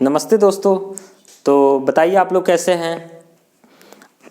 नमस्ते दोस्तों। तो बताइए आप लोग कैसे हैं।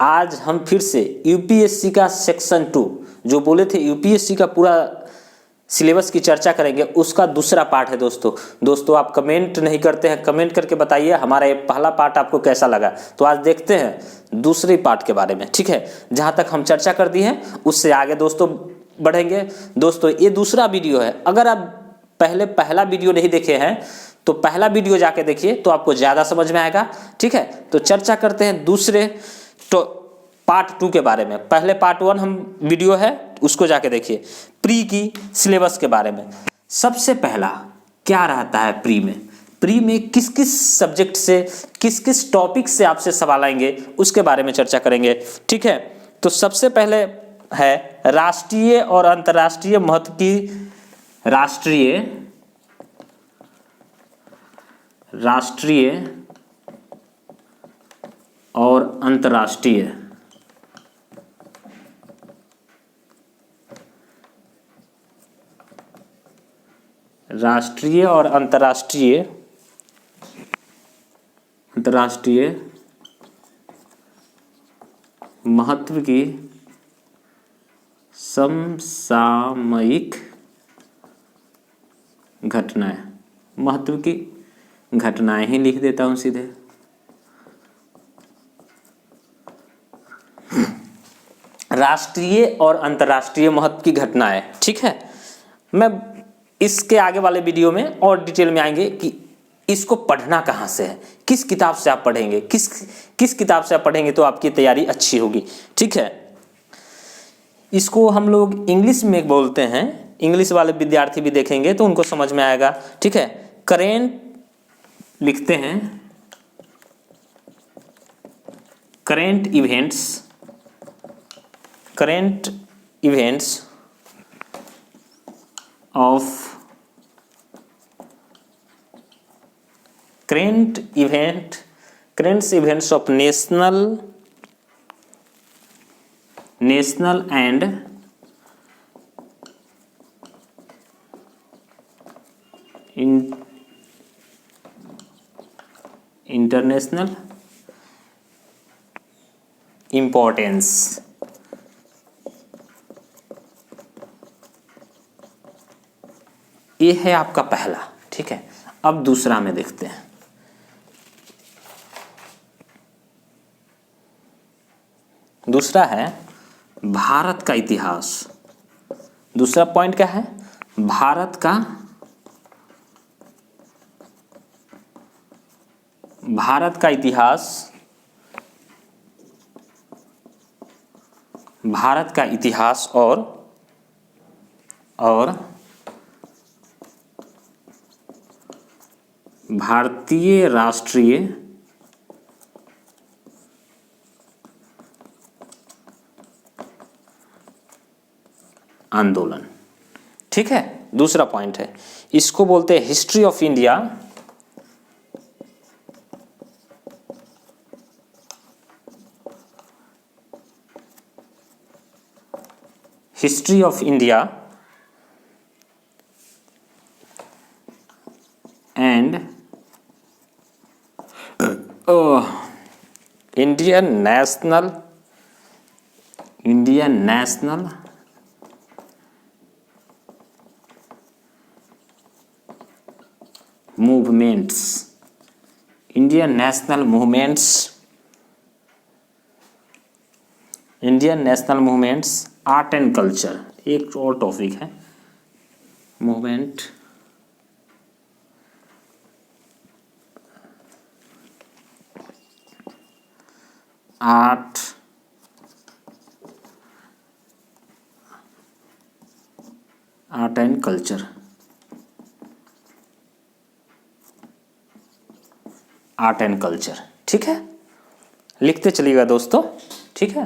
आज हम फिर से यूपीएससी का सेक्शन 2 जो बोले थे यूपीएससी का पूरा सिलेबस की चर्चा करेंगे, उसका दूसरा पार्ट है दोस्तों आप कमेंट नहीं करते हैं, कमेंट करके बताइए हमारा ये पहला पार्ट आपको कैसा लगा। तो आज देखते हैं दूसरे पार्ट के बारे में, ठीक है। जहाँ तक हम चर्चा कर दी है उससे आगे दोस्तों बढ़ेंगे। दोस्तों ये दूसरा वीडियो है, अगर आप पहला वीडियो नहीं देखे हैं तो पहला वीडियो जाके देखिए तो आपको ज़्यादा समझ में आएगा, ठीक है। तो चर्चा करते हैं दूसरे तो पार्ट 2 के बारे में। पहले पार्ट 1 हम वीडियो है उसको जाके देखिए। प्री की सिलेबस के बारे में सबसे पहला क्या रहता है प्री में किस किस सब्जेक्ट से किस किस टॉपिक से आपसे सवाल आएंगे उसके बारे में चर्चा करेंगे, ठीक है। तो सबसे पहले है राष्ट्रीय और अंतर्राष्ट्रीय महत्व की राष्ट्रीय और अंतर्राष्ट्रीय अंतर्राष्ट्रीय महत्व की समसामयिक घटनाएं, महत्व की घटनाएं ही लिख देता हूं सीधे। राष्ट्रीय और अंतर्राष्ट्रीय महत्व की घटनाएं, ठीक है। मैं इसके आगे वाले वीडियो में और डिटेल में आएंगे कि इसको पढ़ना कहाँ से है, किस किताब से आप पढ़ेंगे, किस किताब से आप पढ़ेंगे तो आपकी तैयारी अच्छी होगी, ठीक है। इसको हम लोग इंग्लिश में बोलते हैं, इंग्लिश वाले विद्यार्थी भी देखेंगे तो उनको समझ में आएगा, ठीक है। करेंट लिखते हैं, current events of national and international importance. ये है आपका पहला, ठीक है। अब दूसरा में देखते हैं। दूसरा है भारत का इतिहास। दूसरा पॉइंट क्या है? भारत का इतिहास, भारत का इतिहास और भारतीय राष्ट्रीय आंदोलन, ठीक है। दूसरा पॉइंट है, इसको बोलते हैं history of India, and Indian national movements, art and culture. एक और टॉपिक है मूवमेंट, आर्ट एंड कल्चर, ठीक है। लिखते चलिएगा दोस्तों, ठीक है।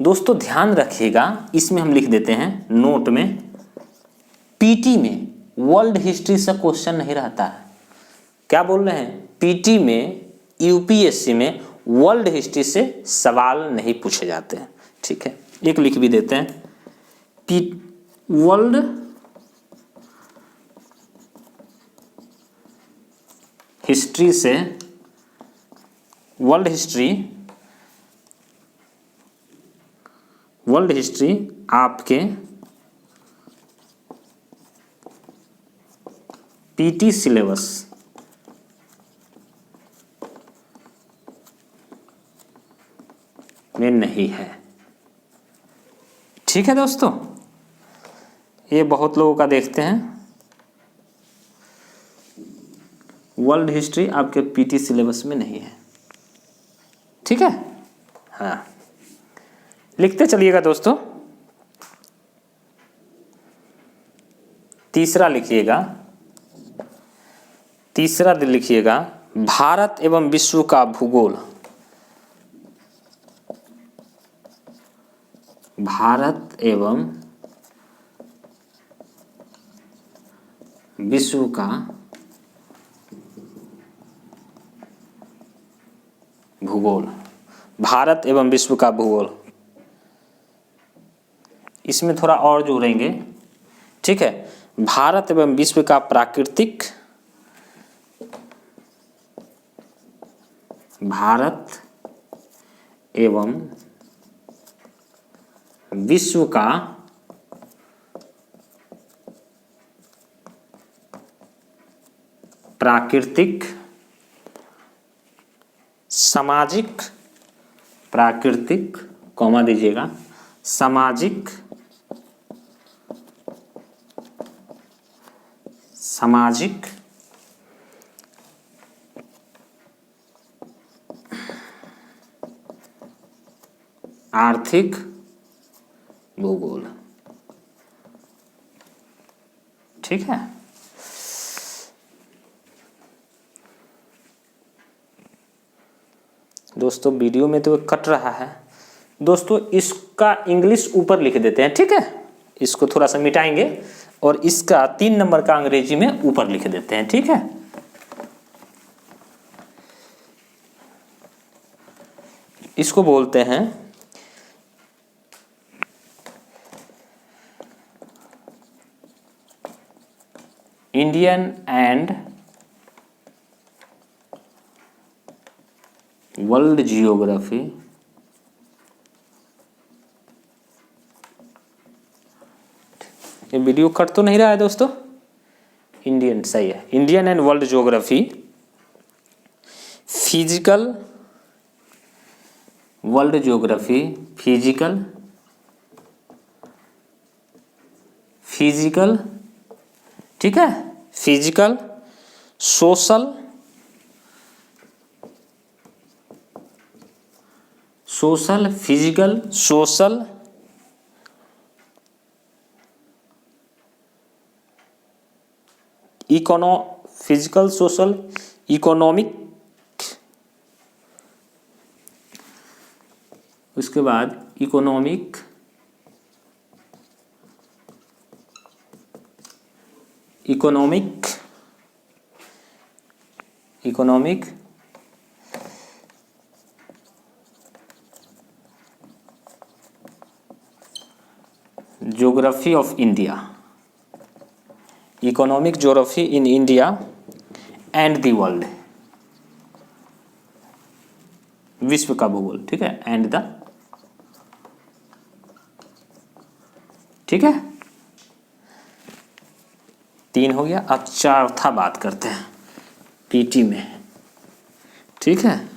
दोस्तों ध्यान रखिएगा, इसमें हम लिख देते हैं नोट में, पीटी में वर्ल्ड हिस्ट्री से क्वेश्चन नहीं रहता है। क्या बोल रहे हैं? पीटी में, यूपीएससी में वर्ल्ड हिस्ट्री से सवाल नहीं पूछे जाते हैं, ठीक है। एक लिख भी देते हैं, वर्ल्ड हिस्ट्री से वर्ल्ड हिस्ट्री आपके पीटी सिलेबस में नहीं है। ठीक है दोस्तों, ये बहुत लोगों का देखते हैं, वर्ल्ड हिस्ट्री आपके पीटी सिलेबस में नहीं है। ठीक है, हाँ, लिखते चलिएगा दोस्तों। तीसरा लिखिएगा, भारत एवं विश्व का भूगोल। भारत एवं विश्व का भूगोल। भारत एवं विश्व का भूगोल, इसमें थोड़ा और जोड़ेंगे। ठीक है, भारत एवं विश्व का प्राकृतिक, भारत एवं विश्व का प्राकृतिक, सामाजिक, प्राकृतिक कॉमा दीजिएगा, सामाजिक, आर्थिक भूगोल। ठीक है, दोस्तों वीडियो में तो कट रहा है दोस्तों, इसका इंग्लिश ऊपर लिख देते हैं। ठीक है, इसको थोड़ा सा मिटाएंगे और इसका 3 नंबर का अंग्रेजी में ऊपर लिख देते हैं। ठीक है, इसको बोलते हैं इंडियन एंड वर्ल्ड जियोग्राफी। ये वीडियो कट तो नहीं रहा है दोस्तों? इंडियन सही है, Indian and world geography, physical world geography, physical, ठीक है, physical, social, physical, social, physical, social, economic, उसके बाद economic, geography of India, economic geography in India and the world, विश्व का भूगोल। ठीक है, एंड द, ठीक है, 3 हो गया। अब चौथा बात करते हैं पीटी में। ठीक है,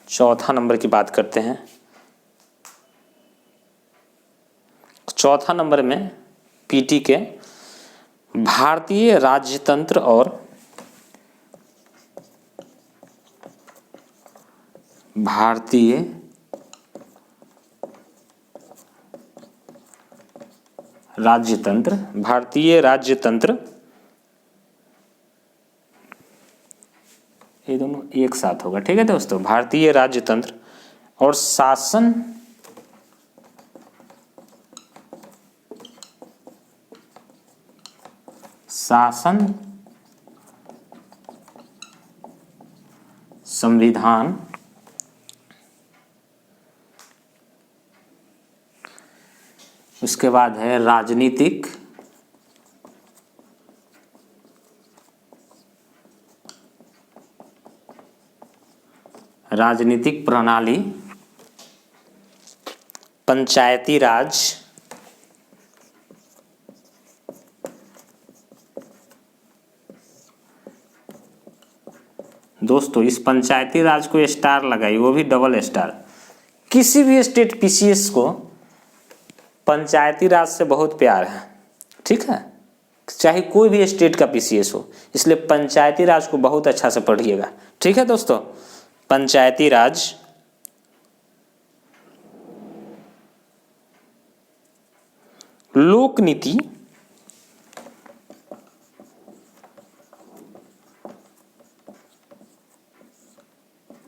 चौथा नंबर की बात करते हैं। चौथा नंबर में पीटी के भारतीय राज्यतंत्र और भारतीय राज्यतंत्र, ये दोनों एक साथ होगा। ठीक है दोस्तों, भारतीय राज्यतंत्र और शासन संविधान उसके बाद है राजनीतिक प्रणाली, पंचायती राज, दोस्तों इस पंचायती राज को स्टार लगाई, वो भी डबल स्टार। किसी भी स्टेट पीसीएस को पंचायती राज से बहुत प्यार है, ठीक है, चाहे कोई भी स्टेट का पीसीएस हो, इसलिए पंचायती राज को बहुत अच्छा से पढ़िएगा, ठीक है दोस्तों। पंचायती राज, लोक नीति,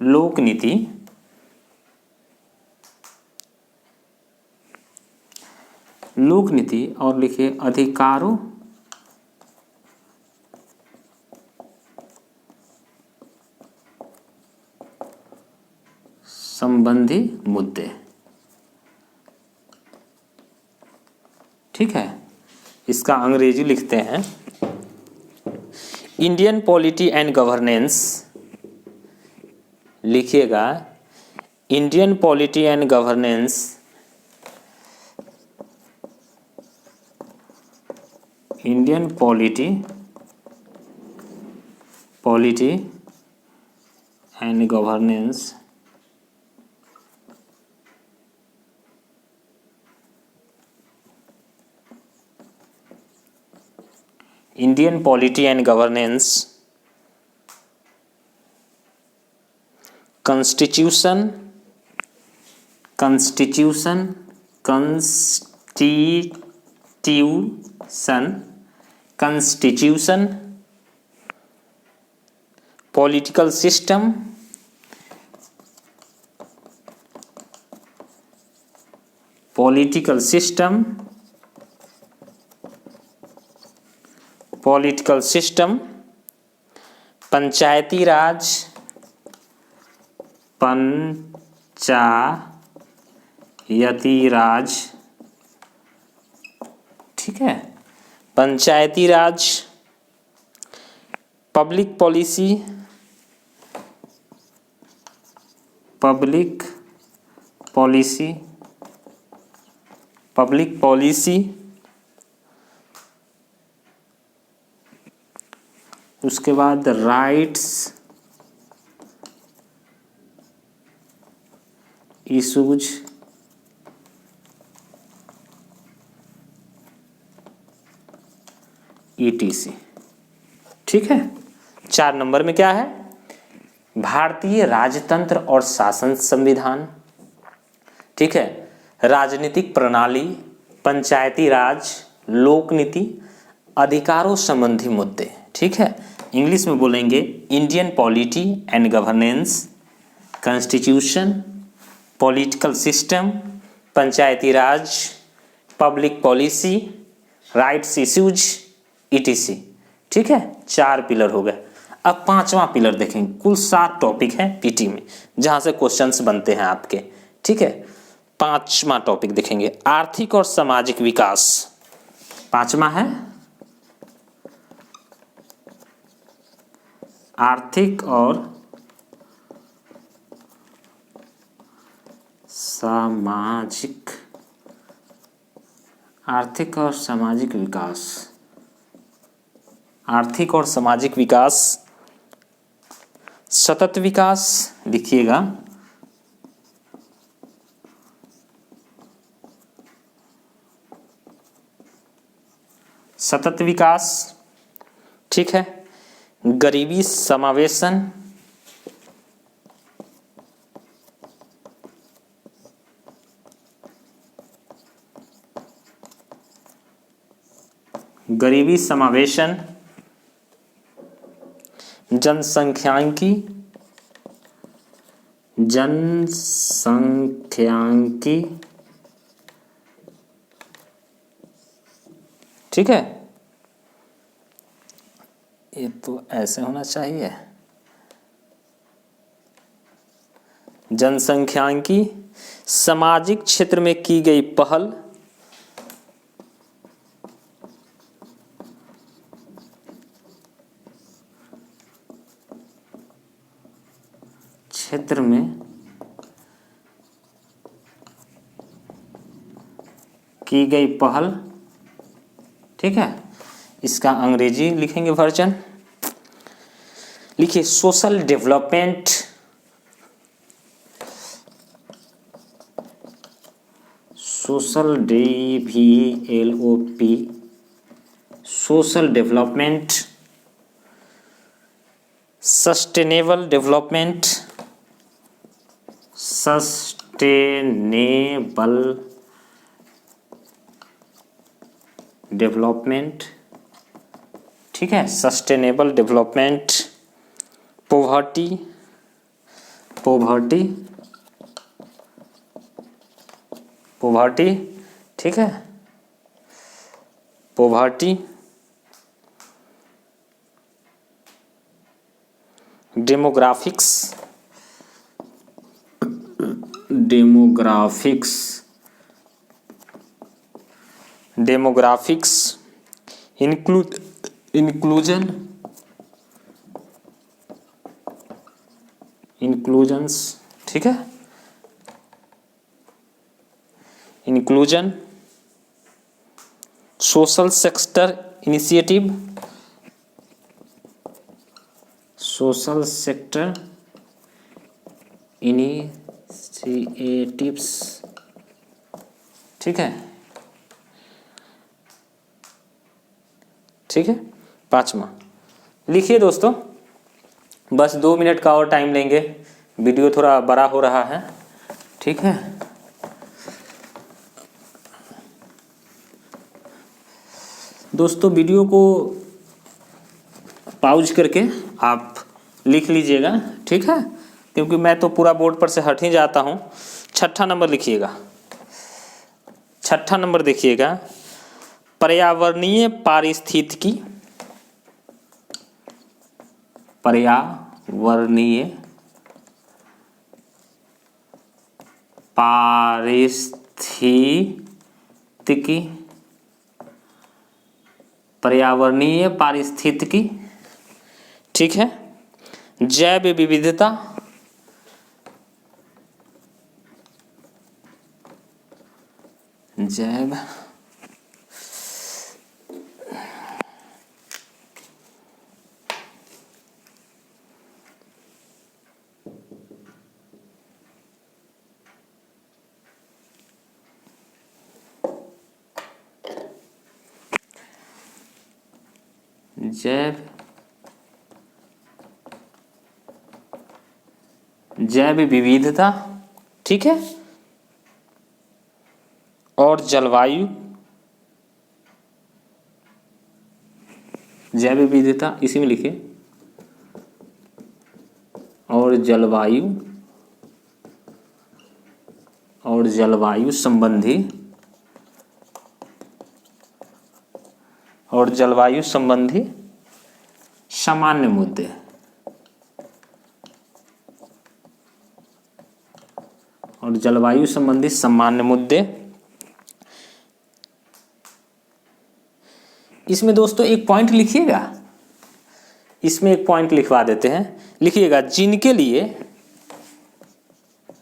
लोक नीति, लोक नीति और लिखिए अधिकारों संबंधी मुद्दे, ठीक है। इसका अंग्रेजी लिखते हैं इंडियन पॉलिटी एंड गवर्नेंस, लिखिएगा Indian polity and governance, Indian polity and governance, Indian polity and governance, constitution, political system, Panchayati Raj, ठीक है, पंचायती राज, पब्लिक पॉलिसी, उसके बाद राइट्स, इशूज, ETC, ठीक है। 4 नंबर में क्या है, भारतीय राजतंत्र और शासन संविधान, ठीक है, राजनीतिक प्रणाली, पंचायती राज, लोक नीति, अधिकारों संबंधी मुद्दे, ठीक है। इंग्लिश में बोलेंगे Indian polity and governance, constitution, political system, Panchayati Raj, public policy, rights, issues, ETC, ठीक है। 4 पिलर हो गए। अब 5वां पिलर देखेंगे। कुल 7 टॉपिक हैं पीटी में जहां से क्वेश्चंस बनते हैं आपके, ठीक है। 5वां टॉपिक देखेंगे आर्थिक और सामाजिक विकास। 5वां है आर्थिक और सामाजिक विकास। आर्थिक और सामाजिक विकास, सतत विकास लिखिएगा, सतत विकास, ठीक है। गरीबी समावेशन, गरीबी समावेशन, जनसंख्यांकी, ठीक है। ये तो ऐसे होना चाहिए, जनसंख्यांकी, सामाजिक क्षेत्र में की गई पहल, क्षेत्र में की गई पहल, ठीक है। इसका अंग्रेजी लिखेंगे वर्जन, लिखिए social development, social DEVLOP, social development, sustainable development, sustainable development, ठीक है, sustainable development, poverty, poverty, poverty, ठीक है, poverty, demographics, demographics, demographics, inclusion, inclusions, ठीक है, inclusion, social sector initiative, social sector initiatives, ठीक है, ठीक है। 5वां लिखिए दोस्तों, बस 2 मिनट का और टाइम लेंगे, वीडियो थोड़ा बड़ा हो रहा है, ठीक है। दोस्तों वीडियो को पॉज करके आप लिख लीजिएगा, ठीक है, क्योंकि मैं तो पूरा बोर्ड पर से हट ही जाता हूँ। 6ठा नंबर लिखिएगा, 6ठा नंबर देखिएगा, पर्यावरणीय पारिस्थितिकी, पर्यावरणीय पारिस्थितिकी, पर्यावरणीय पारिस्थितिकी, ठीक है, जैव विविधता, जैव जैव विविधता, ठीक है, और जलवायु, जैव विविधता इसी में लिखिए, और जलवायु, और जलवायु संबंधी, और जलवायु संबंधी सामान्य मुद्दे, और जलवायु संबंधी सामान्य मुद्दे। इसमें दोस्तों एक पॉइंट लिखिएगा, इसमें एक पॉइंट लिखवा देते हैं, लिखिएगा जिनके लिए,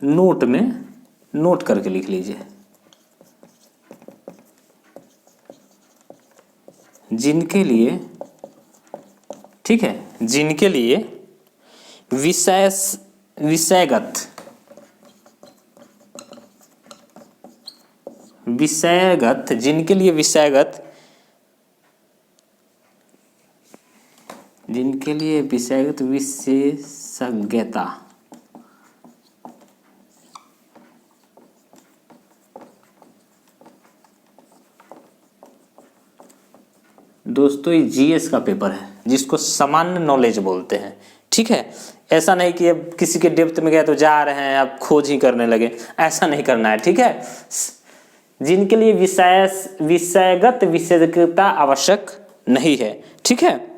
नोट में नोट करके लिख लीजिए, जिनके लिए, ठीक है, जिनके लिए विषयगत, जिनके लिए विषयगत, जिनके लिए विषयगत विशेषज्ञता, दोस्तों ये जीएस का पेपर है जिसको सामान्य नॉलेज बोलते हैं, ठीक है। ऐसा नहीं कि अब किसी के डेप्थ में गए तो जा रहे हैं अब खोज ही करने लगे, ऐसा नहीं करना है, ठीक है। जिनके लिए विषयगत विशेषज्ञता आवश्यक नहीं है, ठीक है।